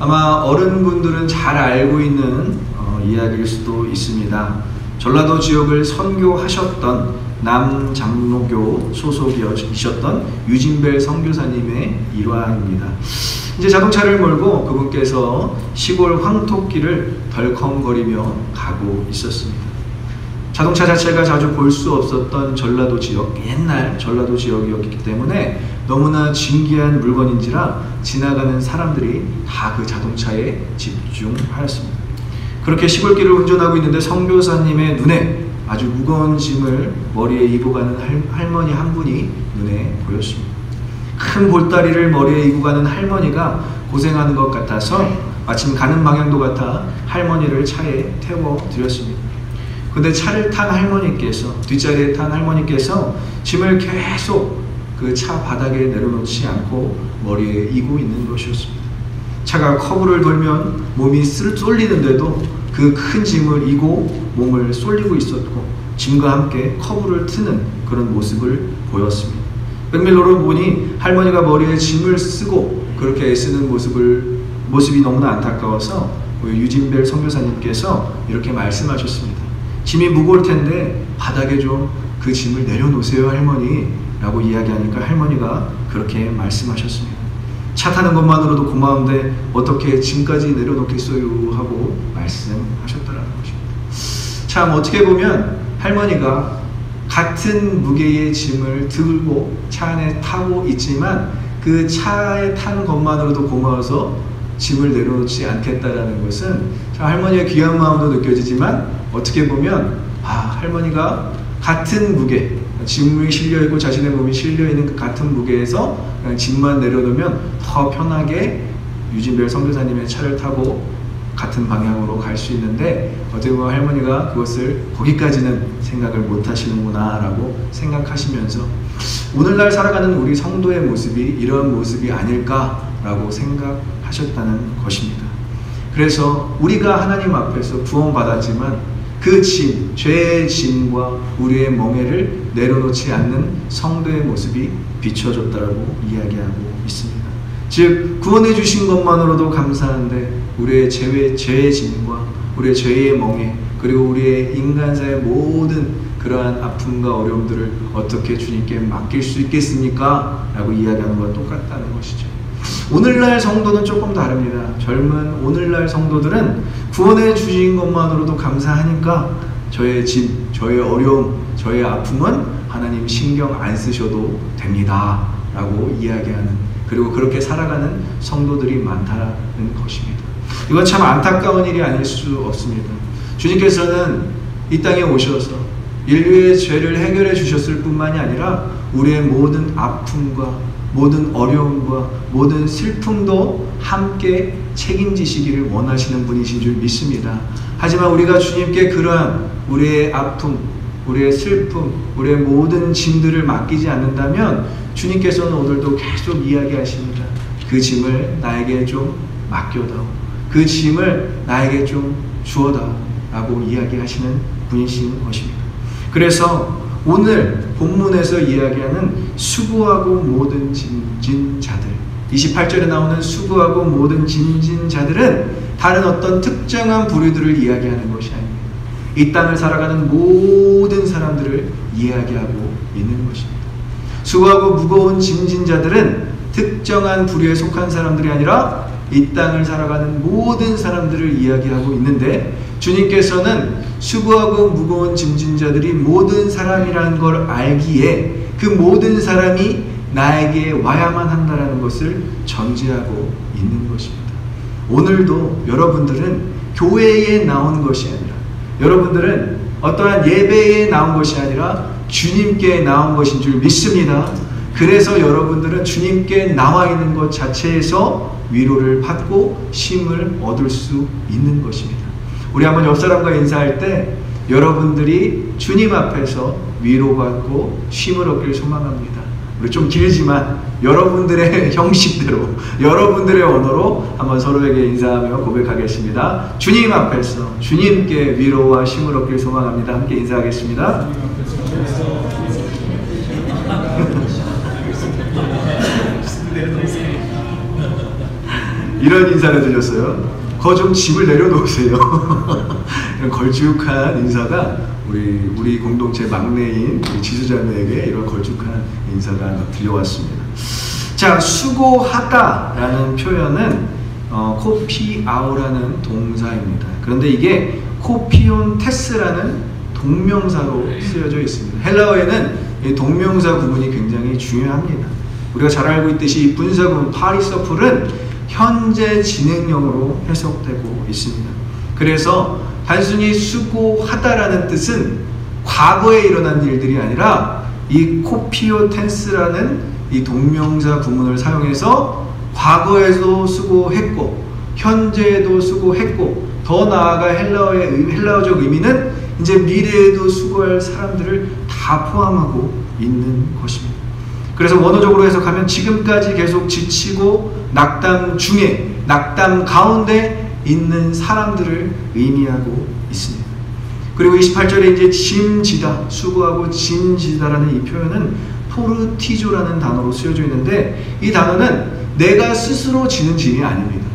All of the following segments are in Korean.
아마 어른분들은 잘 알고 있는 이야기일 수도 있습니다. 전라도 지역을 선교하셨던 남장로교 소속이셨던 유진벨 선교사님의 일화입니다. 이제 자동차를 몰고 그분께서 시골 황토길을 덜컹거리며 가고 있었습니다. 자동차 자체가 자주 볼 수 없었던 전라도 지역, 옛날 전라도 지역이었기 때문에 너무나 진귀한 물건인지라 지나가는 사람들이 다 그 자동차에 집중하였습니다. 그렇게 시골길을 운전하고 있는데 선교사님의 눈에 아주 무거운 짐을 머리에 이고 가는 할머니 한 분이 눈에 보였습니다. 큰 볼다리를 머리에 이고 가는 할머니가 고생하는 것 같아서 마침 가는 방향도 같아 할머니를 차에 태워드렸습니다. 근데 차를 탄 할머니께서, 뒷자리에 탄 할머니께서 짐을 계속 그 차 바닥에 내려놓지 않고 머리에 이고 있는 것이었습니다. 차가 커브를 돌면 몸이 쏠리는데도 그 큰 짐을 이고 몸을 쏠리고 있었고 짐과 함께 커브를 트는 그런 모습을 보였습니다. 백밀러로 보니 할머니가 머리에 짐을 쓰고 그렇게 애쓰는 모습이 너무나 안타까워서 유진벨 선교사님께서 이렇게 말씀하셨습니다. 짐이 무거울 텐데 바닥에 좀 그 짐을 내려놓으세요 할머니 라고 이야기하니까 할머니가 그렇게 말씀하셨습니다. 차 타는 것만으로도 고마운데 어떻게 짐까지 내려놓겠어요 하고 말씀하셨다는 것입니다. 참 어떻게 보면 할머니가 같은 무게의 짐을 들고 차 안에 타고 있지만 그 차에 타는 것만으로도 고마워서 짐을 내려놓지 않겠다라는 것은 할머니의 귀한 마음도 느껴지지만 어떻게 보면 할머니가 같은 무게, 짐이 실려있고 자신의 몸이 실려있는 그 같은 무게에서 그냥 짐만 내려놓으면 더 편하게 유진벨 선교사님의 차를 타고 같은 방향으로 갈 수 있는데 어떻게 보면 할머니가 그것을 거기까지는 생각을 못 하시는구나 라고 생각하시면서 오늘날 살아가는 우리 성도의 모습이 이런 모습이 아닐까 라고 생각하셨다는 것입니다. 그래서 우리가 하나님 앞에서 구원받았지만 그 짐, 죄의 짐과 우리의 멍에를 내려놓지 않는 성도의 모습이 비춰졌다고 이야기하고 있습니다. 즉 구원해 주신 것만으로도 감사한데 우리의 죄의 짐과 우리의 죄의 멍에 그리고 우리의 인간사의 모든 그러한 아픔과 어려움들을 어떻게 주님께 맡길 수 있겠습니까? 라고 이야기하는 것과 똑같다는 것이죠. 오늘날 성도는 조금 다릅니다. 젊은 오늘날 성도들은 구원해 주신 것만으로도 감사하니까 저의 짐, 저의 어려움, 저의 아픔은 하나님 신경 안 쓰셔도 됩니다 라고 이야기하는, 그리고 그렇게 살아가는 성도들이 많다는 것입니다. 이건 참 안타까운 일이 아닐 수 없습니다. 주님께서는 이 땅에 오셔서 인류의 죄를 해결해 주셨을 뿐만이 아니라 우리의 모든 아픔과 모든 어려움과 모든 슬픔도 함께 책임지시기를 원하시는 분이신 줄 믿습니다. 하지만 우리가 주님께 그러한 우리의 아픔, 우리의 슬픔, 우리의 모든 짐들을 맡기지 않는다면 주님께서는 오늘도 계속 이야기하십니다. 그 짐을 나에게 좀 맡겨다오. 그 짐을 나에게 좀 주어다오 라고 이야기하시는 분이신 것입니다. 그래서 오늘 본문에서 이야기하는 수고하고 모든 짐진 자들, 28절에 나오는 수고하고 모든 짐진 자들은 다른 어떤 특정한 부류들을 이야기하는 것이 아닙니다. 이 땅을 살아가는 모든 사람들을 이야기하고 있는 것입니다. 수고하고 무거운 짐진 자들은 특정한 부류에 속한 사람들이 아니라 이 땅을 살아가는 모든 사람들을 이야기하고 있는데 주님께서는 수고하고 무거운 짐진 자들이 모든 사람이라는 걸 알기에 그 모든 사람이 나에게 와야만 한다는 것을 전제하고 있는 것입니다. 오늘도 여러분들은 교회에 나온 것이 아니라, 여러분들은 어떠한 예배에 나온 것이 아니라 주님께 나온 것인 줄 믿습니다. 그래서 여러분들은 주님께 나와 있는 것 자체에서 위로를 받고 쉼을 얻을 수 있는 것입니다. 우리 한번 옆 사람과 인사할 때 여러분들이 주님 앞에서 위로받고 쉼을 얻길 소망합니다. 우리 좀 길지만 여러분들의 형식대로, 여러분들의 언어로 한번 서로에게 인사하며 고백하겠습니다. 주님 앞에서 주님께 위로와 쉼을 얻길 소망합니다. 함께 인사하겠습니다. 이런 인사를 드렸어요. 거 좀 집을 내려놓으세요. 이런 걸쭉한 인사가 우리 공동체 막내인 지수자매에게 이런 걸쭉한 인사가 들려왔습니다. 자, 수고하다라는 표현은 코피아오라는 동사입니다. 그런데 이게 코피온테스라는 동명사로 쓰여져 있습니다. 헬라어에는 이 동명사 구분이 굉장히 중요합니다. 우리가 잘 알고 있듯이 분사구문 파리서플은 현재 진행형으로 해석되고 있습니다. 그래서 단순히 수고하다라는 뜻은 과거에 일어난 일들이 아니라 이 코피오 텐스라는 이 동명사 구문을 사용해서 과거에도 수고했고 현재에도 수고했고 더 나아가 헬라어적 의미는 이제 미래에도 수고할 사람들을 다 포함하고 있는 것입니다. 그래서 원어적으로 해석하면 지금까지 계속 지치고 낙담 중에, 낙담 가운데 있는 사람들을 의미하고 있습니다. 그리고 28절에 이제 짐지다, 수고하고 짐지다라는 이 표현은 포르티조라는 단어로 쓰여져 있는데, 이 단어는 내가 스스로 지는 짐이 아닙니다.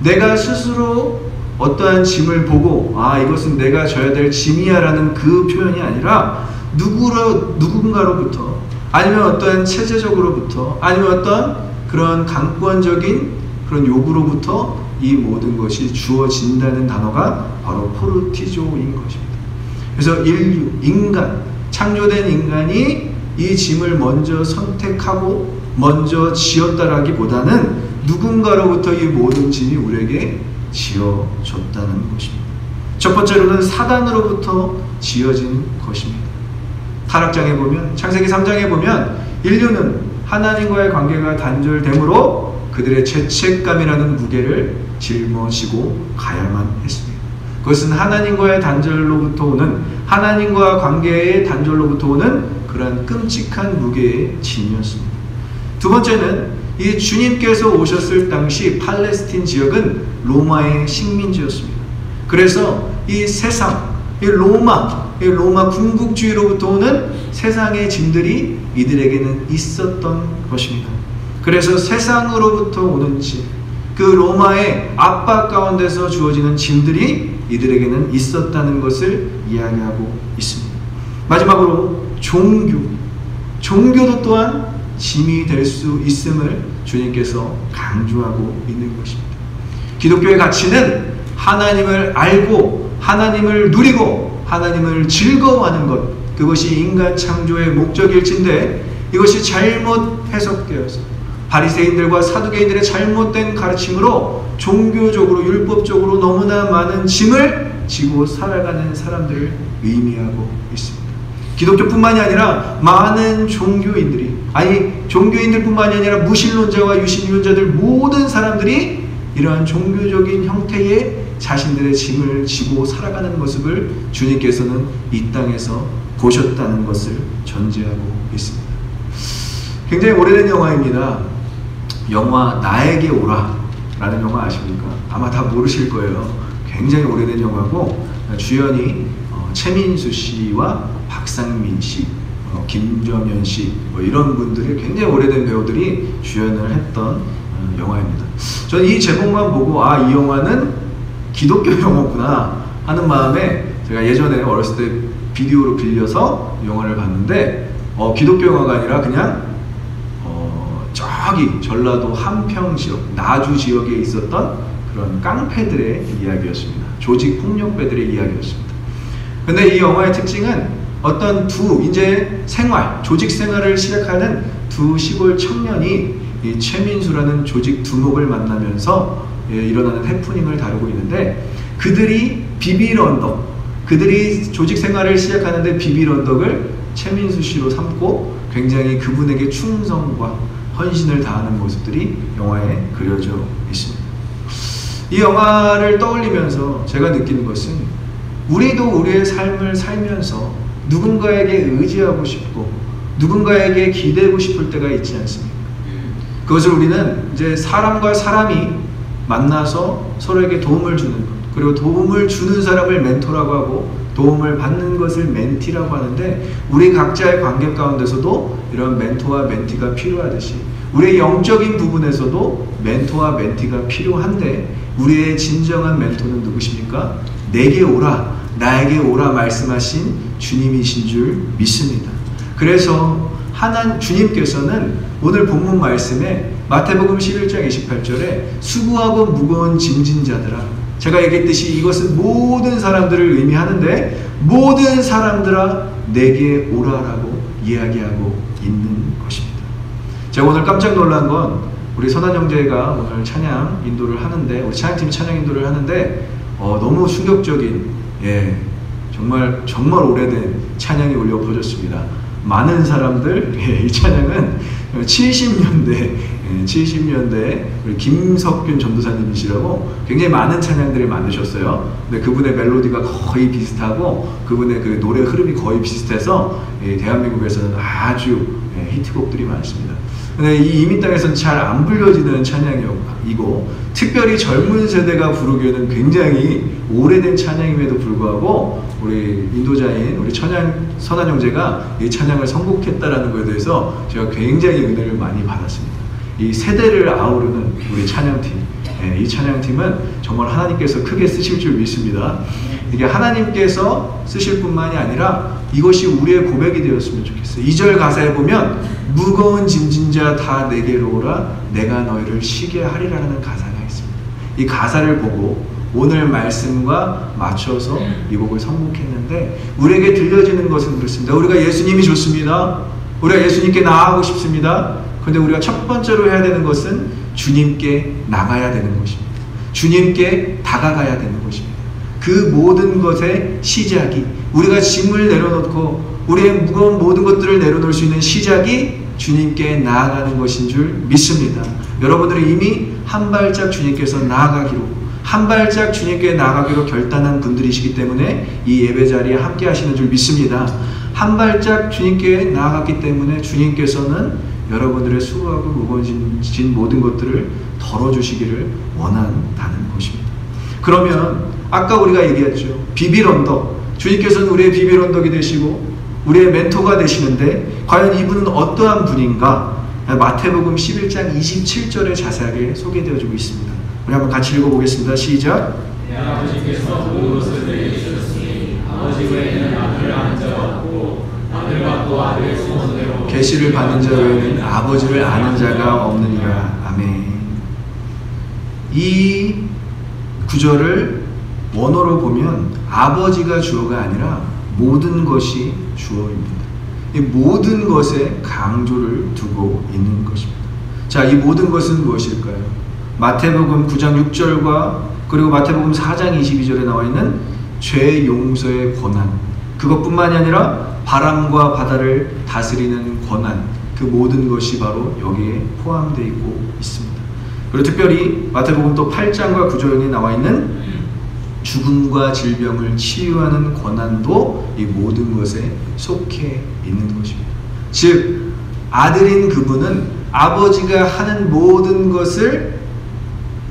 내가 스스로 어떠한 짐을 보고 이것은 내가 져야 될 짐이야 라는 그 표현이 아니라 누군가로부터, 아니면 어떠한 체제적으로부터, 아니면 어떤 그런 강권적인 그런 요구로부터 이 모든 것이 주어진다는 단어가 바로 포르티조인 것입니다. 그래서 인류, 인간, 창조된 인간이 이 짐을 먼저 선택하고 먼저 지었다라기보다는 누군가로부터 이 모든 짐이 우리에게 지어졌다는 것입니다. 첫 번째로는 사단으로부터 지어진 것입니다. 타락장에 보면, 창세기 3장에 보면 인류는 하나님과의 관계가 단절되므로 그들의 죄책감이라는 무게를 짊어지고 가야만 했습니다. 그것은 하나님과의 단절로부터 오는, 하나님과 관계의 단절로부터 오는 그러한 끔찍한 무게의 짐이었습니다. 두 번째는 이 주님께서 오셨을 당시 팔레스틴 지역은 로마의 식민지였습니다. 그래서 이 세상, 이 로마 군국주의로부터 오는 세상의 짐들이 이들에게는 있었던 것입니다. 그래서 세상으로부터 오는 짐, 그 로마의 압박 가운데서 주어지는 짐들이 이들에게는 있었다는 것을 이야기하고 있습니다. 마지막으로 종교도 또한 짐이 될 수 있음을 주님께서 강조하고 있는 것입니다. 기독교의 가치는 하나님을 알고 하나님을 누리고 하나님을 즐거워하는 것, 그것이 인간 창조의 목적일진데 이것이 잘못 해석되어서 바리새인들과 사두개인들의 잘못된 가르침으로 종교적으로 율법적으로 너무나 많은 짐을 지고 살아가는 사람들을 의미하고 있습니다. 기독교뿐만이 아니라 많은 종교인들이, 종교인들뿐만이 아니라 무신론자와 유신론자들 모든 사람들이 이러한 종교적인 형태의 자신들의 짐을 지고 살아가는 모습을 주님께서는 이 땅에서 보셨다는 것을 전제하고 있습니다. 굉장히 오래된 영화입니다. 영화 나에게 오라 라는 영화 아십니까? 아마 다 모르실 거예요. 굉장히 오래된 영화고 주연이 최민수 씨와 박상민 씨, 김정현 씨 이런 분들이 굉장히 오래된 배우들이 주연을 했던 영화입니다. 저는 이 제목만 보고 이 영화는 기독교 영화구나 하는 마음에 제가 예전에 어렸을 때 비디오로 빌려서 영화를 봤는데 기독교 영화가 아니라 그냥 저기 전라도 한평 지역, 나주 지역에 있었던 그런 깡패들의 이야기였습니다. 조직 폭력배들의 이야기였습니다. 근데 이 영화의 특징은 어떤 이제 조직 생활을 시작하는 두 시골 청년이 이 최민수라는 조직 두목을 만나면서 일어나는 해프닝을 다루고 있는데, 그들이 그들이 조직 생활을 시작하는데 비빌 언덕을 최민수 씨로 삼고 굉장히 그분에게 충성과 헌신을 다하는 모습들이 영화에 그려져 있습니다. 이 영화를 떠올리면서 제가 느끼는 것은 우리도 우리의 삶을 살면서 누군가에게 의지하고 싶고 누군가에게 기대고 싶을 때가 있지 않습니까? 그것을 우리는 이제 사람과 사람이 만나서 서로에게 도움을 주는 것, 그리고 도움을 주는 사람을 멘토라고 하고 도움을 받는 것을 멘티라고 하는데, 우리 각자의 관계 가운데서도 이런 멘토와 멘티가 필요하듯이 우리의 영적인 부분에서도 멘토와 멘티가 필요한데, 우리의 진정한 멘토는 누구십니까? 내게 오라, 나에게 오라 말씀하신 주님이신 줄 믿습니다. 그래서 주님께서는 오늘 본문 말씀에 마태복음 11장 28절에 수고하고 무거운 짐진 자들아, 제가 얘기했듯이 이것은 모든 사람들을 의미하는데, 모든 사람들아 내게 오라라고 이야기하고 있는 것입니다. 제가 오늘 깜짝 놀란 건, 우리 선한 형제가 오늘 찬양 인도를 하는데, 우리 찬양팀이 찬양 인도를 하는데 너무 충격적인, 정말 오래된 찬양이 울려 퍼졌습니다. 많은 사람들, 이 찬양은 70년대 우리 김석균 전도사님이시라고 굉장히 많은 찬양들을 만드셨어요. 근데 그분의 멜로디가 거의 비슷하고 그분의 그 노래 흐름이 거의 비슷해서 대한민국에서는 아주 히트곡들이 많습니다. 근데 이 이민 땅에서는 잘 안 불려지는 찬양이고, 특별히 젊은 세대가 부르기에는 굉장히 오래된 찬양임에도 불구하고 우리 인도자인 우리 선한 형제가 이 찬양을 선곡했다라는 것에 대해서 제가 굉장히 은혜를 많이 받았습니다. 이 세대를 아우르는 우리 찬양팀, 이 찬양팀은 정말 하나님께서 크게 쓰실 줄 믿습니다. 이게 하나님께서 쓰실 뿐만이 아니라 이것이 우리의 고백이 되었으면 좋겠어요. 2절 가사에 보면 무거운 짐진 자 다 내게로 오라, 내가 너희를 쉬게 하리라는 가사가 있습니다. 이 가사를 보고 오늘 말씀과 맞춰서 이 곡을 선곡했는데, 우리에게 들려지는 것은 그렇습니다. 우리가 예수님이 좋습니다. 우리가 예수님께 나아가고 싶습니다. 그런데 우리가 첫 번째로 해야 되는 것은 주님께 나가야 되는 것입니다. 주님께 다가가야 되는 것입니다. 그 모든 것의 시작이, 우리가 짐을 내려놓고 우리의 무거운 모든 것들을 내려놓을 수 있는 시작이 주님께 나아가는 것인 줄 믿습니다. 여러분들은 이미 한 발짝 주님께서 한 발짝 주님께 나아가기로 결단한 분들이시기 때문에 이 예배 자리에 함께 하시는 줄 믿습니다. 한 발짝 주님께 나아갔기 때문에 주님께서는 여러분들의 수고하고 무거워진 모든 것들을 덜어주시기를 원한다는 것입니다. 그러면 아까 우리가 얘기했죠. 비빌 언덕, 주님께서는 우리의 비빌 언덕이 되시고 우리의 멘토가 되시는데, 과연 이분은 어떠한 분인가? 마태복음 11장 27절에 자세하게 소개되어지고 있습니다. 우리 한번 같이 읽어보겠습니다. 시작. 내 아버지께서 모든 것을 내게 주셨으니 아버지 외에는 아들을 아는 자가 없고 아들과 또 아들의 소원대로 계시를 받는 자 외에는 아버지를 아는 자가 없느니라. 아멘. 이 구절을 원어로 보면 아버지가 주어가 아니라 모든 것이 주어입니다. 이 모든 것에 강조를 두고 있는 것입니다. 자, 이 모든 것은 무엇일까요? 마태복음 9장 6절과 그리고 마태복음 4장 22절에 나와 있는 죄 용서의 권한, 그것뿐만이 아니라 바람과 바다를 다스리는 권한, 그 모든 것이 바로 여기에 포함되어 있고 있습니다. 그리고 특별히 마태복음 또 8장과 9절에 나와 있는 죽음과 질병을 치유하는 권한도 이 모든 것에 속해 있는 것입니다. 즉, 아들인 그분은 아버지가 하는 모든 것을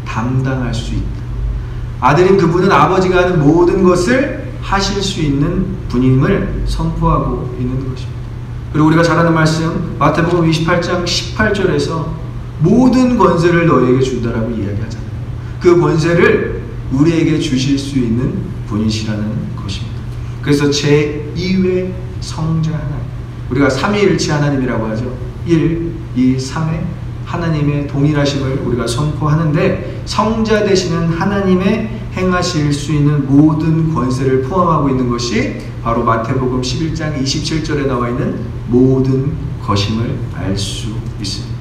담당할 수 있다. 아들인 그분은 아버지가 하는 모든 것을 하실 수 있는 분임을 선포하고 있는 것입니다. 그리고 우리가 잘 아는 말씀 마태복음 28장 18절에서 모든 권세를 너희에게 준다라고 이야기하잖아요. 그 권세를 우리에게 주실 수 있는 분이시라는 것입니다. 그래서 제2회 성자 하나님, 우리가 삼위일체 하나님이라고 하죠. 1, 2, 3회 하나님의 동일하심을 우리가 선포하는데, 성자 되시는 하나님의 행하실 수 있는 모든 권세를 포함하고 있는 것이 바로 마태복음 11장 27절에 나와 있는 모든 것임을 알 수 있습니다.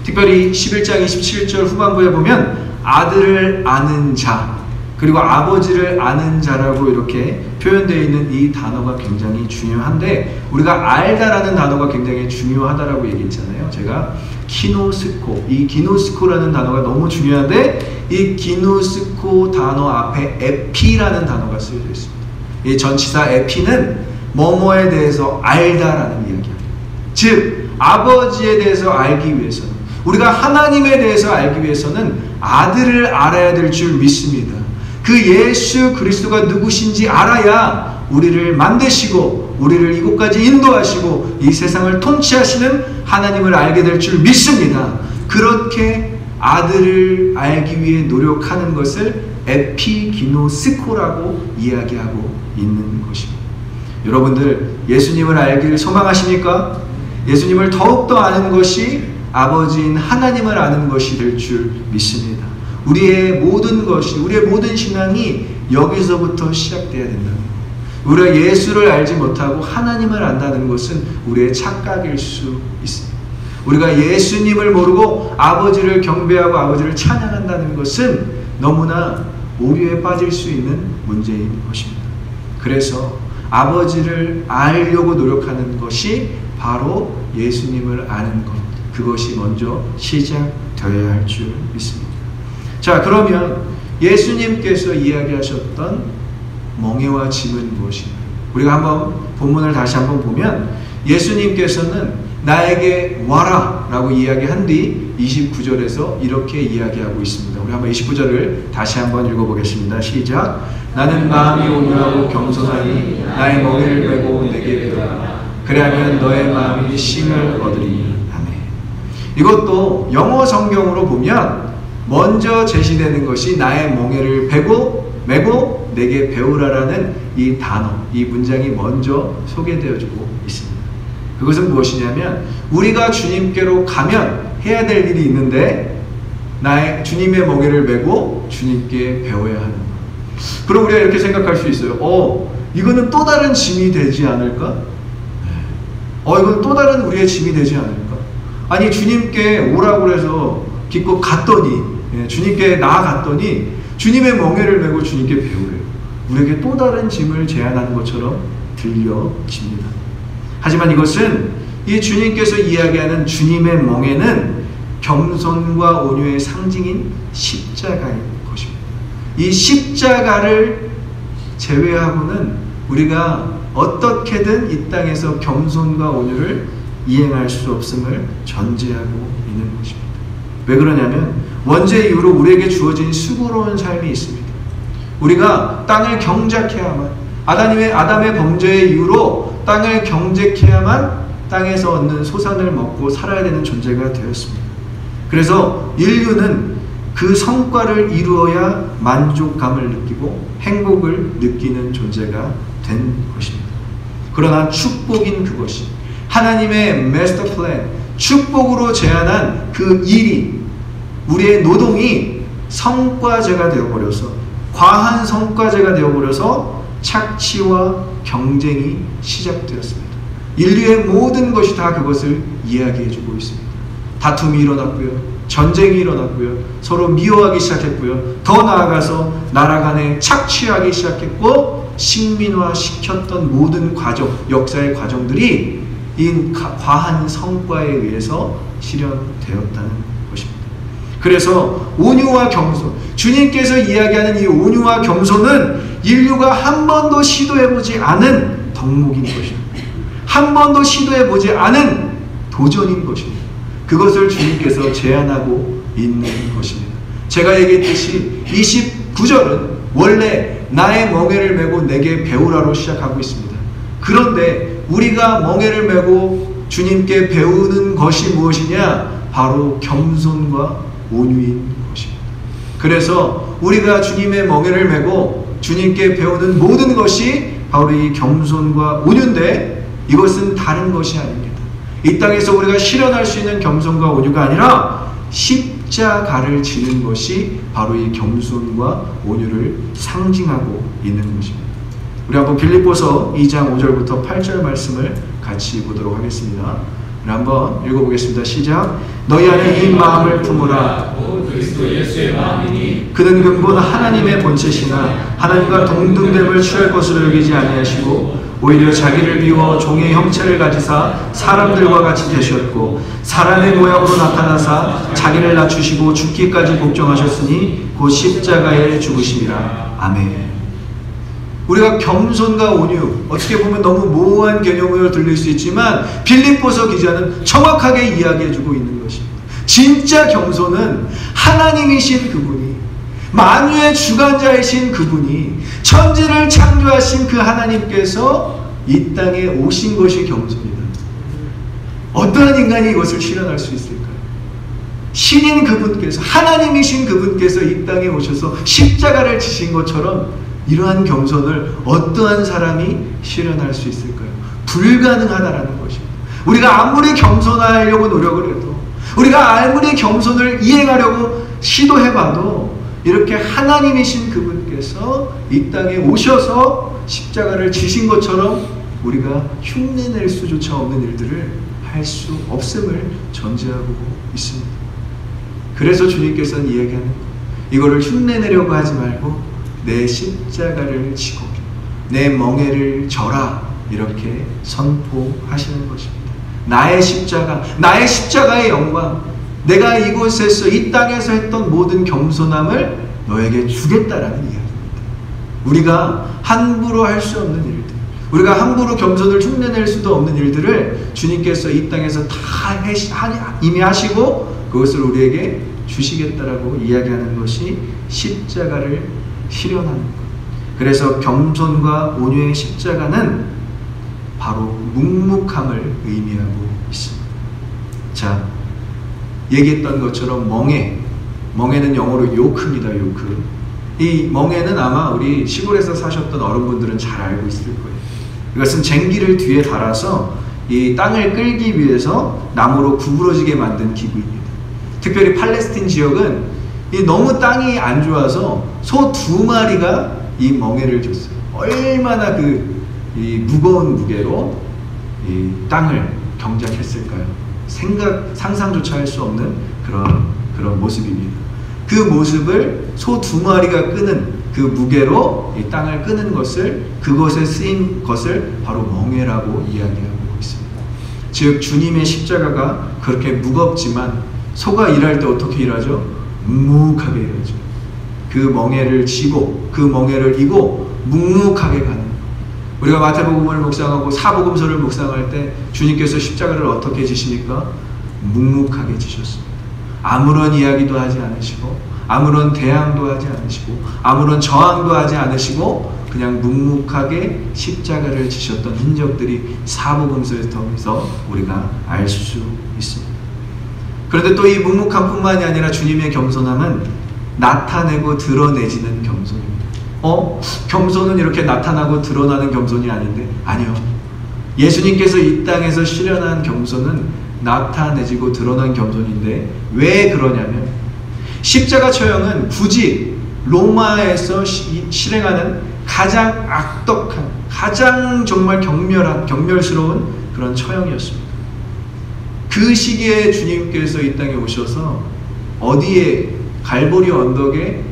특별히 11장 27절 후반부에 보면 아들을 아는 자, 그리고 아버지를 아는 자라고 이렇게 표현되어 있는 이 단어가 굉장히 중요한데, 우리가 알다라는 단어가 굉장히 중요하다라고 얘기했잖아요. 제가 기노스코, 이 기노스코라는 단어가 너무 중요한데, 이 기노스코 단어 앞에 에피라는 단어가 쓰여져 있습니다. 이 전치사 에피는 뭐뭐에 대해서 알다라는 이야기입니다. 즉, 아버지에 대해서 알기 위해서는, 우리가 하나님에 대해서 알기 위해서는 아들을 알아야 될 줄 믿습니다. 그 예수 그리스도가 누구신지 알아야 우리를 만드시고 우리를 이곳까지 인도하시고 이 세상을 통치하시는 하나님을 알게 될 줄 믿습니다. 그렇게 아들을 알기 위해 노력하는 것을 에피기노스코라고 이야기하고 있는 것입니다. 여러분들 예수님을 알기를 소망하십니까? 예수님을 더욱더 아는 것이 아버지인 하나님을 아는 것이 될 줄 믿습니다. 우리의 모든 것이, 우리의 모든 신앙이 여기서부터 시작돼야 된다. 우리가 예수를 알지 못하고 하나님을 안다는 것은 우리의 착각일 수 있습니다. 우리가 예수님을 모르고 아버지를 경배하고 아버지를 찬양한다는 것은 너무나 오류에 빠질 수 있는 문제인 것입니다. 그래서 아버지를 알려고 노력하는 것이 바로 예수님을 아는 것, 그것이 먼저 시작되어야 할 줄 믿습니다. 자, 그러면 예수님께서 이야기하셨던 멍에와 짐은 무엇인가? 우리가 한번 본문을 다시 한번 보면 예수님께서는 나에게 와라 라고 이야기한 뒤 29절에서 이렇게 이야기하고 있습니다. 우리 한번 29절을 다시 한번 읽어보겠습니다. 시작. 나는 마음이 온유하고 겸손하니 나의 멍에를 메고 내게 배우라. 그래야면 너의 마음이 쉼을 얻으리니. 아멘. 이것도 영어 성경으로 보면 먼저 제시되는 것이 나의 멍에를 메고 내게 배우라라는 이 단어, 이 문장이 먼저 소개되어지고 있습니다. 그것은 무엇이냐면 우리가 주님께로 가면 해야 될 일이 있는데 나의 주님의 멍에를 메고 주님께 배워야 하는 것. 그럼 우리가 이렇게 생각할 수 있어요. 이거는 또 다른 짐이 되지 않을까? 이건 또 다른 우리의 짐이 되지 않을까? 아니 주님께 오라고 해서 기껏 갔더니 주님께 나아갔더니 주님의 멍에를 메고 주님께 배우래요. 우리에게 또 다른 짐을 제안하는 것처럼 들려집니다. 하지만 이것은 이 주님께서 이야기하는 주님의 멍에는 겸손과 온유의 상징인 십자가인 것입니다. 이 십자가를 제외하고는 우리가 어떻게든 이 땅에서 겸손과 온유를 이행할 수 없음을 전제하고 있는 것입니다. 왜 그러냐면 원죄 이후로 우리에게 주어진 수고로운 삶이 있습니다. 우리가 땅을 경작해야만, 아담의 범죄의 이후로 땅을 경작해야만 땅에서 얻는 소산을 먹고 살아야 되는 존재가 되었습니다. 그래서 인류는 그 성과를 이루어야 만족감을 느끼고 행복을 느끼는 존재가 된 것입니다. 그러나 축복인 그것이 하나님의 마스터 플랜, 축복으로 제안한 그 일이 우리의 노동이 성과제가 되어버려서, 과한 성과제가 되어버려서 착취와 경쟁이 시작되었습니다. 인류의 모든 것이 다 그것을 이야기해주고 있습니다. 다툼이 일어났고요, 전쟁이 일어났고요, 서로 미워하기 시작했고요, 더 나아가서 나라 간에 착취하기 시작했고, 식민화시켰던 모든 과정, 역사의 과정들이 이 과한 성과에 의해서 실현되었다는 것입니다. 그래서 온유와 겸손, 주님께서 이야기하는 이 온유와 겸손은 인류가 한 번도 시도해보지 않은 덕목인 것입니다. 한 번도 시도해보지 않은 도전인 것입니다. 그것을 주님께서 제안하고 있는 것입니다. 제가 얘기했듯이 29절은 원래 나의 멍에를 메고 내게 배우라로 시작하고 있습니다. 그런데 우리가 멍에를 메고 주님께 배우는 것이 무엇이냐? 바로 겸손과 온유인 것입니다. 그래서 우리가 주님의 멍에를 메고 주님께 배우는 모든 것이 바로 이 겸손과 온유인데, 이것은 다른 것이 아닙니다. 이 땅에서 우리가 실현할 수 있는 겸손과 온유가 아니라 십자가를 지는 것이 바로 이 겸손과 온유를 상징하고 있는 것입니다. 우리 한번 빌립보서 2장 5절부터 8절 말씀을 같이 보도록 하겠습니다. 우리 한번 읽어보겠습니다. 시작. 너희 안에 이 마음을 품으라. 그리스도 예수의 마음이니 그는 근본 하나님의 본체시나 하나님과 동등됨을 취할 것으로 여기지 아니하시고 오히려 자기를 비워 종의 형체를 가지사 사람들과 같이 되셨고 사람의 모양으로 나타나사 자기를 낮추시고 죽기까지 복종하셨으니 곧 십자가에 죽으심이라. 아멘. 우리가 겸손과 온유, 어떻게 보면 너무 모호한 개념으로 들릴 수 있지만 빌립보서 기자는 정확하게 이야기해주고 있는 것입니다. 진짜 겸손은 하나님이신 그분이 만유의 주관자이신 그분이, 천지를 창조하신 그 하나님께서 이 땅에 오신 것이 겸손이다. 어떠한 인간이 이것을 실현할 수 있을까요? 신인 그분께서, 하나님이신 그분께서 이 땅에 오셔서 십자가를 지신 것처럼 이러한 겸손을 어떠한 사람이 실현할 수 있을까요? 불가능하다라는 것입니다. 우리가 아무리 겸손하려고 노력을 해도, 우리가 아무리 겸손을 이행하려고 시도해봐도 이렇게 하나님이신 그분께서 이 땅에 오셔서 십자가를 지신 것처럼 우리가 흉내낼 수조차 없는 일들을 할 수 없음을 전제하고 있습니다. 그래서 주님께서는 이야기하는 것, 이거를 흉내내려고 하지 말고 내 십자가를 지고 내 멍에를 져라, 이렇게 선포하시는 것입니다. 나의 십자가, 나의 십자가의 영광, 내가 이곳에서, 이 땅에서 했던 모든 겸손함을 너에게 주겠다라는 이야기입니다. 우리가 함부로 할 수 없는 일들, 우리가 함부로 겸손을 흉내낼 수도 없는 일들을 주님께서 이 땅에서 다 이미 하시고 그것을 우리에게 주시겠다라고 이야기하는 것이 십자가를 실현하는 것. 그래서 겸손과 온유의 십자가는 바로 묵묵함을 의미하고 있습니다. 자, 얘기했던 것처럼 멍에는 영어로 요크입니다. 요크. 이 멍에는 아마 우리 시골에서 사셨던 어른분들은 잘 알고 있을 거예요. 이것은 쟁기를 뒤에 달아서 이 땅을 끌기 위해서 나무로 구부러지게 만든 기구입니다. 특별히 팔레스틴 지역은 너무 땅이 안 좋아서 소 2마리가 이 멍에를 줬어요. 얼마나 이 무거운 무게로 이 땅을 경작했을까요? 상상조차 할 수 없는 그런 모습입니다. 그 모습을 소 2마리가 끄는 그 무게로 이 땅을 끄는 것을, 그것에 쓰인 것을 바로 멍에라고 이야기하고 있습니다. 즉 주님의 십자가가 그렇게 무겁지만 소가 일할 때 어떻게 일하죠? 묵묵하게 일하죠. 그 멍에를 지고 그 멍에를 이고 묵묵하게 가는 것. 우리가 마태복음을 묵상하고 사복음서를 묵상할 때 주님께서 십자가를 어떻게 지십니까? 묵묵하게 지셨습니다. 아무런 이야기도 하지 않으시고, 아무런 대항도 하지 않으시고, 아무런 저항도 하지 않으시고 그냥 묵묵하게 십자가를 지셨던 흔적들이 사복음서에서 통해서 우리가 알 수 있습니다. 그런데 또 이 묵묵함뿐만이 아니라 주님의 겸손함은 나타내고 드러내지는 겸손입니다. 겸손은 이렇게 나타나고 드러나는 겸손이 아닌데? 아니요. 예수님께서 이 땅에서 실현한 겸손은 나타내지고 드러난 겸손인데, 왜 그러냐면 십자가 처형은 굳이 로마에서 실행하는 가장 악독한, 가장 정말 경멸스러운 그런 처형이었습니다. 그 시기에 주님께서 이 땅에 오셔서 어디에, 갈보리 언덕에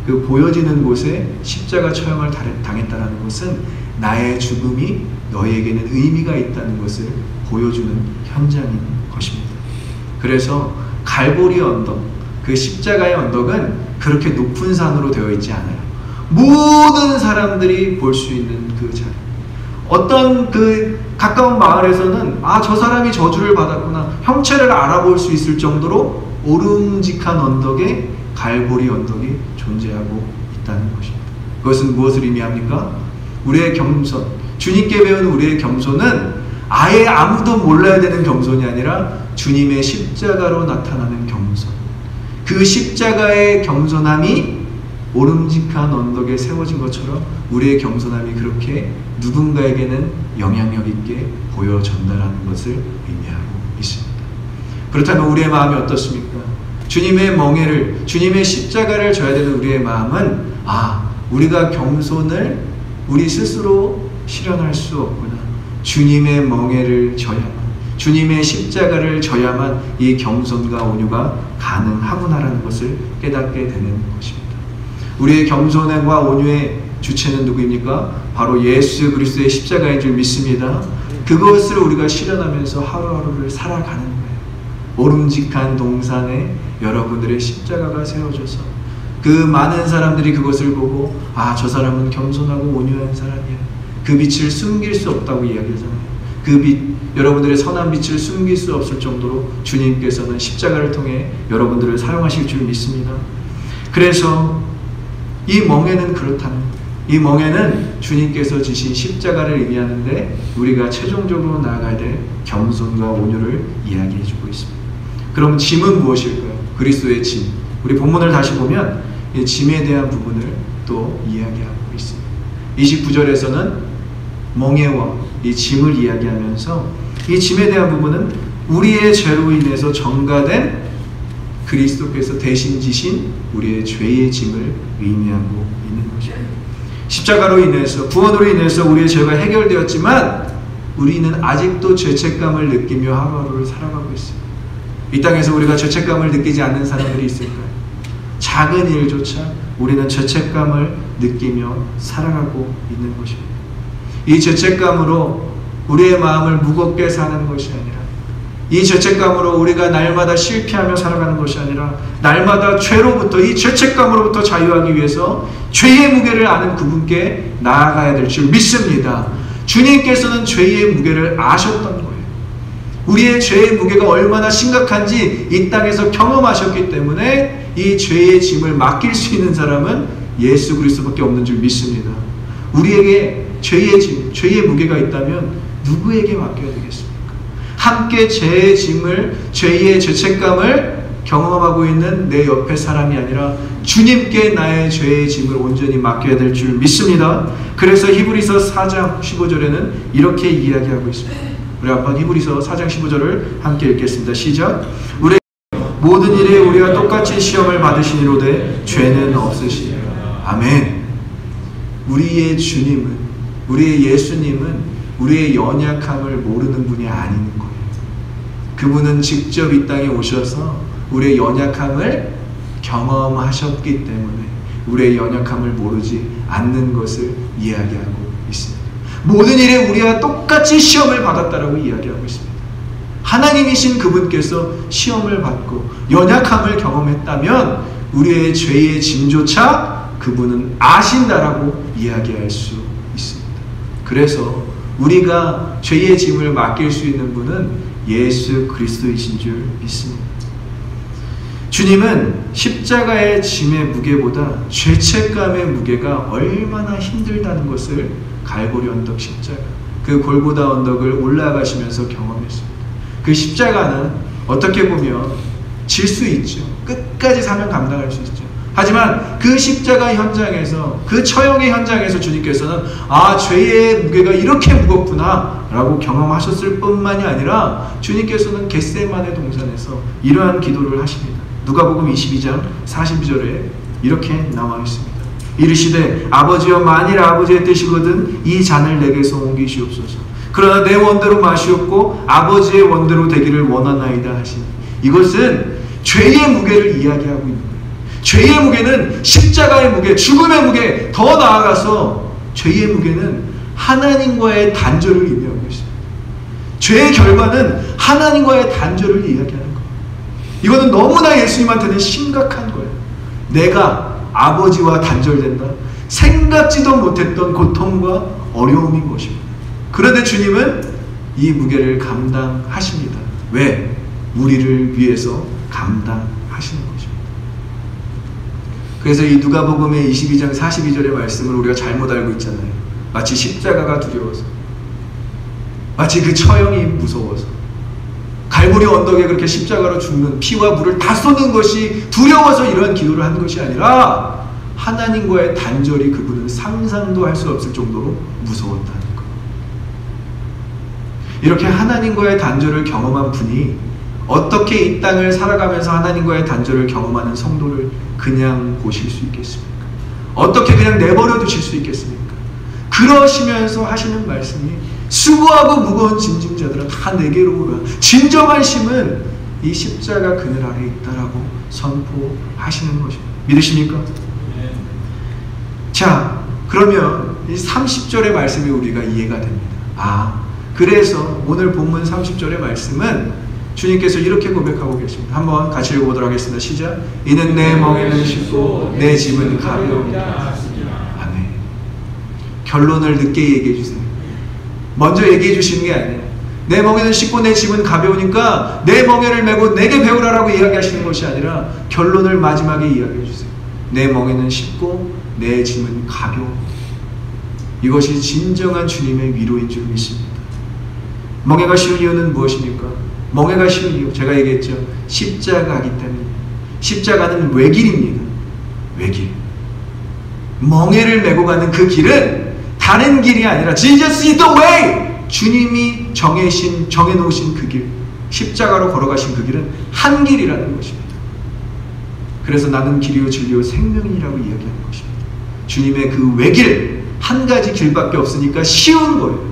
그 보여지는 곳에 십자가 처형을 당했다는 것은 나의 죽음이 너희에게는 의미가 있다는 것을 보여주는 현장인 것입니다. 그래서 갈보리 언덕, 그 십자가의 언덕은 그렇게 높은 산으로 되어 있지 않아요. 모든 사람들이 볼 수 있는 그 자리. 어떤 그 가까운 마을에서는 저 사람이 저주를 받았구나, 형체를 알아볼 수 있을 정도로 오름직한 언덕에 갈보리 언덕이 존재하고 있다는 것입니다. 그것은 무엇을 의미합니까? 우리의 겸손, 주님께 배운 우리의 겸손은 아예 아무도 몰라야 되는 겸손이 아니라 주님의 십자가로 나타나는 겸손. 그 십자가의 겸손함이 오름직한 언덕에 세워진 것처럼 우리의 겸손함이 그렇게 누군가에게는 영향력 있게 보여 전달하는 것을 의미하고 있습니다. 그렇다면 우리의 마음이 어떻습니까? 주님의 멍에를, 주님의 십자가를 져야 되는 우리의 마음은 우리가 겸손을 우리 스스로 실현할 수 없구나. 주님의 멍에를 져야만, 주님의 십자가를 져야만 이 겸손과 온유가 가능하구나라는 것을 깨닫게 되는 것입니다. 우리의 겸손과 온유의 주체는 누구입니까? 바로 예수 그리스도의 십자가인 줄 믿습니다. 그것을 우리가 실현하면서 하루하루를 살아가는 거예요. 오름직한 동산에 여러분들의 십자가가 세워져서 그 많은 사람들이 그것을 보고 저 사람은 겸손하고 온유한 사람이야. 그 빛을 숨길 수 없다고 이야기하잖아요. 그 빛, 여러분들의 선한 빛을 숨길 수 없을 정도로 주님께서는 십자가를 통해 여러분들을 사용하실 줄 믿습니다. 그래서 이 멍에는 그렇다는 거예요. 이 멍에는 주님께서 지신 십자가를 의미하는데 우리가 최종적으로 나아가야 될 겸손과 온유를 이야기해주고 있습니다. 그럼 짐은 무엇일까요? 그리스도의 짐. 우리 본문을 다시 보면 이 짐에 대한 부분을 또 이야기하고 있습니다. 29절에서는 멍에와 이 짐을 이야기하면서 이 짐에 대한 부분은 우리의 죄로 인해서 전가된 그리스도께서 대신 지신 우리의 죄의 짐을 의미하고 있는 것입니다. 십자가로 인해서, 구원으로 인해서 우리의 죄가 해결되었지만 우리는 아직도 죄책감을 느끼며 하루하루를 살아가고 있습니다. 이 땅에서 우리가 죄책감을 느끼지 않는 사람들이 있을까요? 작은 일조차 우리는 죄책감을 느끼며 살아가고 있는 것입니다. 이 죄책감으로 우리의 마음을 무겁게 사는 것이 아니라, 이 죄책감으로 우리가 날마다 실패하며 살아가는 것이 아니라 날마다 죄로부터, 이 죄책감으로부터 자유하기 위해서 죄의 무게를 아는 그분께 나아가야 될 줄 믿습니다. 주님께서는 죄의 무게를 아셨던 거예요. 우리의 죄의 무게가 얼마나 심각한지 이 땅에서 경험하셨기 때문에 이 죄의 짐을 맡길 수 있는 사람은 예수 그리스도밖에 없는 줄 믿습니다. 우리에게 죄의 짐, 죄의 무게가 있다면 누구에게 맡겨야 되겠습니까? 함께 죄의 짐을, 죄의 죄책감을 경험하고 있는 내 옆에 사람이 아니라 주님께 나의 죄의 짐을 온전히 맡겨야 될 줄 믿습니다. 그래서 히브리서 4장 15절에는 이렇게 이야기하고 있습니다. 우리 한번 히브리서 4장 15절을 함께 읽겠습니다. 시작. 우리 모든 일에 우리가 똑같이 시험을 받으시니로되 죄는 없으시니라. 아멘. 우리의 주님은, 우리의 예수님은 우리의 연약함을 모르는 분이 아닌 거예요. 그분은 직접 이 땅에 오셔서 우리의 연약함을 경험하셨기 때문에 우리의 연약함을 모르지 않는 것을 이야기하고 있습니다. 모든 일에 우리와 똑같이 시험을 받았다라고 이야기하고 있습니다. 하나님이신 그분께서 시험을 받고 연약함을 경험했다면 우리의 죄의 짐조차 그분은 아신다라고 이야기할 수 있습니다. 그래서 우리가 죄의 짐을 맡길 수 있는 분은 예수 그리스도이신 줄 믿습니다. 주님은 십자가의 짐의 무게보다 죄책감의 무게가 얼마나 힘들다는 것을 갈보리 언덕 십자가, 그 골고다 언덕을 올라가시면서 경험했습니다. 그 십자가는 어떻게 보면 질 수 있죠. 끝까지 사명 감당할 수 있죠. 하지만 그 십자가 현장에서, 그 처형의 현장에서 주님께서는 죄의 무게가 이렇게 무겁구나 라고 경험하셨을 뿐만이 아니라 주님께서는 겟세마네 동산에서 이러한 기도를 하십니다. 누가복음 22장 42절에 이렇게 나와 있습니다. 이르시되 아버지여, 만일 아버지의 뜻이거든 이 잔을 내게서 옮기시옵소서. 그러나 내 원대로 마시옵고 아버지의 원대로 되기를 원하나이다 하시니, 이것은 죄의 무게를 이야기하고 있는 거예요. 죄의 무게는 십자가의 무게, 죽음의 무게, 더 나아가서 죄의 무게는 하나님과의 단절을 의미하고 있습니다. 죄의 결과는 하나님과의 단절을 이야기하는 거예요. 이거는 너무나 예수님한테는 심각한 거예요. 내가 아버지와 단절된다. 생각지도 못했던 고통과 어려움인 것입니다. 그런데 주님은 이 무게를 감당하십니다. 왜? 우리를 위해서 감당하시는 것입니다. 그래서 이 누가복음의 22장 42절의 말씀을 우리가 잘못 알고 있잖아요. 마치 십자가가 두려워서, 마치 그 처형이 무서워서, 갈보리 언덕에 그렇게 십자가로 죽는, 피와 물을 다 쏟는 것이 두려워서 이러한 기도를 하는 것이 아니라 하나님과의 단절이 그분은 상상도 할 수 없을 정도로 무서웠다는 것. 이렇게 하나님과의 단절을 경험한 분이 어떻게 이 땅을 살아가면서 하나님과의 단절을 경험하는 성도를 그냥 보실 수 있겠습니까? 어떻게 그냥 내버려 두실 수 있겠습니까? 그러시면서 하시는 말씀이 수고하고 무거운 짐진 자들아 다 내게로 오라. 진정한 힘은 이 십자가 그늘 아래 있다라고 선포하시는 것입니다. 믿으십니까? 네. 자, 그러면 이 30절의 말씀이 우리가 이해가 됩니다. 그래서 오늘 본문 30절의 말씀은 주님께서 이렇게 고백하고 계십니다. 한번 같이 읽어보도록 하겠습니다. 시작. 이는 내 멍에는 쉽고 내 짐은 가벼우니라. 아멘. 결론을 늦게 얘기해 주세요. 먼저 얘기해 주시는 게 아니에요. 내 멍에는 쉽고 내 짐은 가벼우니까 내 멍에를 메고 내게 배우라라고 이야기하시는 것이 아니라 결론을 마지막에 이야기해 주세요. 내 멍에는 쉽고 내 짐은 가벼워. 이것이 진정한 주님의 위로인 줄 믿습니다. 멍에가 쉬운 이유는 무엇입니까? 멍에가 쉬운 이유, 제가 얘기했죠. 십자가이기 때문에. 십자가는 외길입니다. 외길. 멍에를 메고 가는 그 길은 다른 길이 아니라 Jesus is the way! 주님이 정해놓으신 그 길, 십자가로 걸어가신 그 길은 한 길이라는 것입니다. 그래서 나는 길이요 진리요 생명이라고 이야기하는 것입니다. 주님의 그 외길, 한 가지 길밖에 없으니까 쉬운 거예요.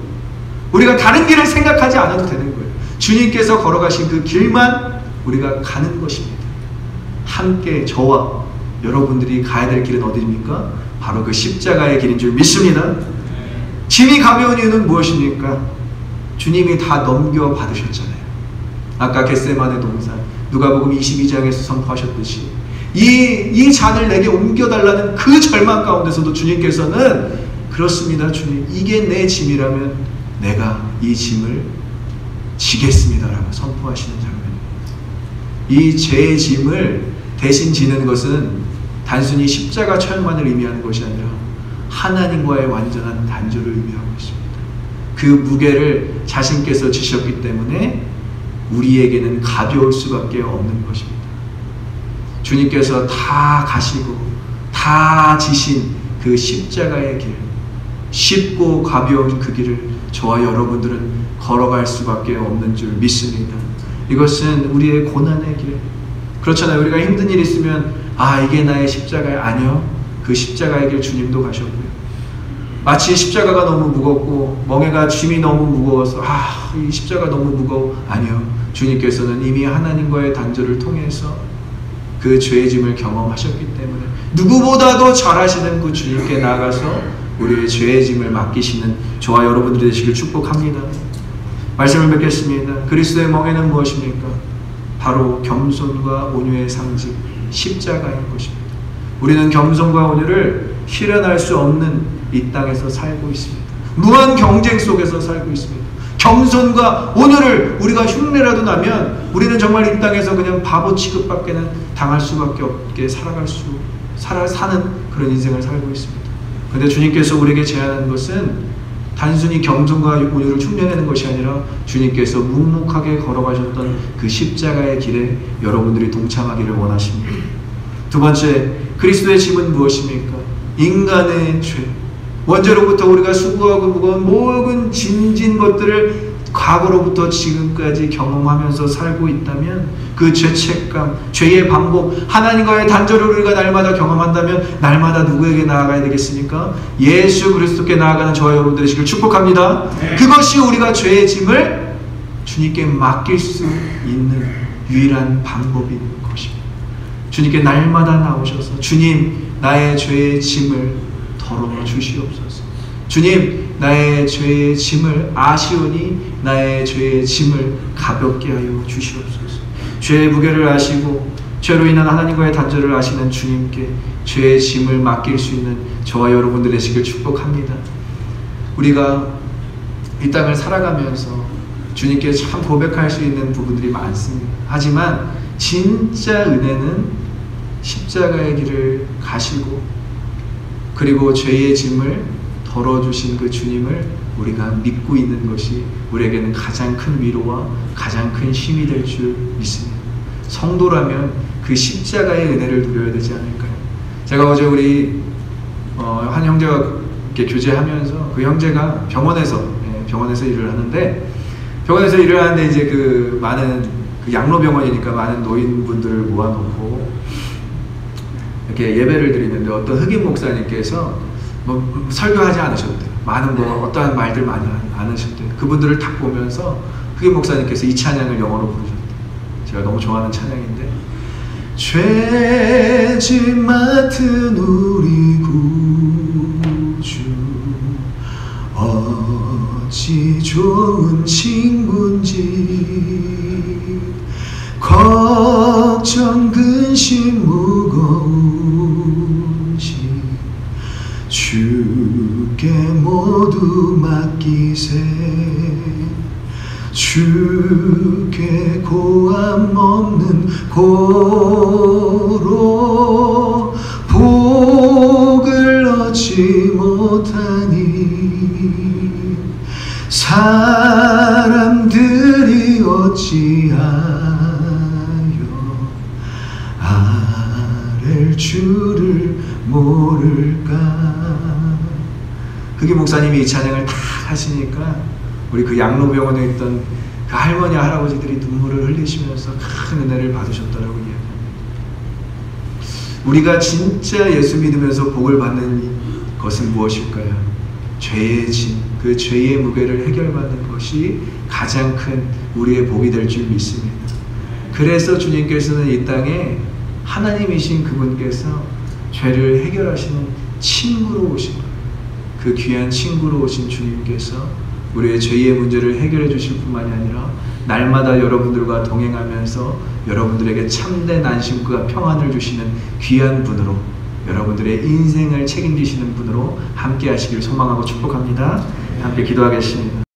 우리가 다른 길을 생각하지 않아도 되는 거예요. 주님께서 걸어가신 그 길만 우리가 가는 것입니다. 함께 저와 여러분들이 가야 될 길은 어디입니까? 바로 그 십자가의 길인 줄 믿습니다. 짐이 가벼운 이유는 무엇입니까? 주님이 다 넘겨받으셨잖아요. 아까 겟세마네 동산, 누가복음 22장에서 선포하셨듯이 이 잔을 내게 옮겨달라는 그 절망 가운데서도 주님께서는 그렇습니다. 주님, 이게 내 짐이라면 내가 이 짐을 지겠습니다 라고 선포하시는 장면입니다. 이 제 짐을 대신 지는 것은 단순히 십자가 처형만을 의미하는 것이 아니라 하나님과의 완전한 단절을 의미하고 있습니다. 그 무게를 자신께서 지셨기 때문에 우리에게는 가벼울 수밖에 없는 것입니다. 주님께서 다 가시고 다 지신 그 십자가의 길, 쉽고 가벼운 그 길을 저와 여러분들은 걸어갈 수밖에 없는 줄 믿습니다. 이것은 우리의 고난의 길. 그렇잖아요. 우리가 힘든 일 있으면 이게 나의 십자가야. 아니요. 그 십자가의 길 주님도 가셨고요. 마치 십자가가 너무 무겁고 멍에가 짐이 너무 무거워서 이 십자가 너무 무거워. 아니요. 주님께서는 이미 하나님과의 단절을 통해서 그 죄의 짐을 경험하셨기 때문에 누구보다도 잘하시는 그 주님께 나아가서 우리의 죄의 짐을 맡기시는 저와 여러분들이 되시길 축복합니다. 말씀을 뵙겠습니다. 그리스도의 멍에는 무엇입니까? 바로 겸손과 온유의 상징, 십자가인 것입니다. 우리는 겸손과 온유를 실현할 수 없는 이 땅에서 살고 있습니다. 무한 경쟁 속에서 살고 있습니다. 겸손과 온유를 우리가 흉내라도 나면 우리는 정말 이 땅에서 그냥 바보 취급밖에는 당할 수밖에 없게 사는 그런 인생을 살고 있습니다. 그런데 주님께서 우리에게 제안하는 것은 단순히 겸손과 온유를 흉내내는 것이 아니라 주님께서 묵묵하게 걸어가셨던 그 십자가의 길에 여러분들이 동참하기를 원하십니다. 두 번째, 그리스도의 짐은 무엇입니까? 인간의 죄. 원죄로부터 우리가 수고하고 무거운 모든 짐진 것들을 과거로부터 지금까지 경험하면서 살고 있다면 그 죄책감, 죄의 반복, 하나님과의 단절을 우리가 날마다 경험한다면 날마다 누구에게 나아가야 되겠습니까? 예수 그리스도께 나아가는 저와 여러분들 되시길 축복합니다. 네. 그것이 우리가 죄의 짐을 주님께 맡길 수 있는 유일한 방법인 것입니다. 주님께 날마다 나오셔서 주님, 나의 죄의 짐을 덜어 주시옵소서. 주님, 나의 죄의 짐을 아시오니 나의 죄의 짐을 가볍게 하여 주시옵소서. 죄의 무게를 아시고 죄로 인한 하나님과의 단절을 아시는 주님께 죄의 짐을 맡길 수 있는 저와 여러분들 되시길 축복합니다. 우리가 이 땅을 살아가면서 주님께 참 고백할 수 있는 부분들이 많습니다. 하지만 진짜 은혜는 십자가의 길을 가시고 그리고 죄의 짐을 덜어주신 그 주님을 우리가 믿고 있는 것이 우리에게는 가장 큰 위로와 가장 큰 힘이 될 줄 믿습니다. 성도라면 그 십자가의 은혜를 누려야 되지 않을까요? 제가 어제 우리 한 형제와 이렇게 교제하면서 그 형제가 병원에서 일을 하는데 이제 그 많은 그 양로병원이니까 많은 노인분들을 모아놓고 이렇게 예배를 드리는데 어떤 흑인 목사님께서 설교하지 않으셨대요. 많은 어떠한 말들 많이 안 하셨대요. 그분들을 딱 보면서 흑인 목사님께서 이 찬양을 영어로 부르셨대요. 제가 너무 좋아하는 찬양인데 죄짐 맡은 우리 구주 어찌 좋은 친구인지 걱정 근심 무거우시 주께 모두 맡기세 주께 고함 없는 고로 복을 사람들이 어찌하여 아랠 줄을 모를까. 흑이 목사님이 이 찬양을 다 하시니까 우리 그 양로병원에 있던 그 할머니 할아버지들이 눈물을 흘리시면서 큰 은혜를 받으셨다라고 이야기합니다. 우리가 진짜 예수 믿으면서 복을 받는 것은 무엇일까요? 죄의 짐, 그 죄의 무게를 해결받는 것이 가장 큰 우리의 복이 될 줄 믿습니다. 그래서 주님께서는 이 땅에 하나님이신 그분께서 죄를 해결하시는 친구로 오신 거예요. 그 귀한 친구로 오신 주님께서 우리의 죄의 문제를 해결해 주실 뿐만이 아니라 날마다 여러분들과 동행하면서 여러분들에게 참된 안심과 평안을 주시는 귀한 분으로, 여러분들의 인생을 책임지시는 분으로 함께 하시길 소망하고 축복합니다. 함께 기도하겠습니다.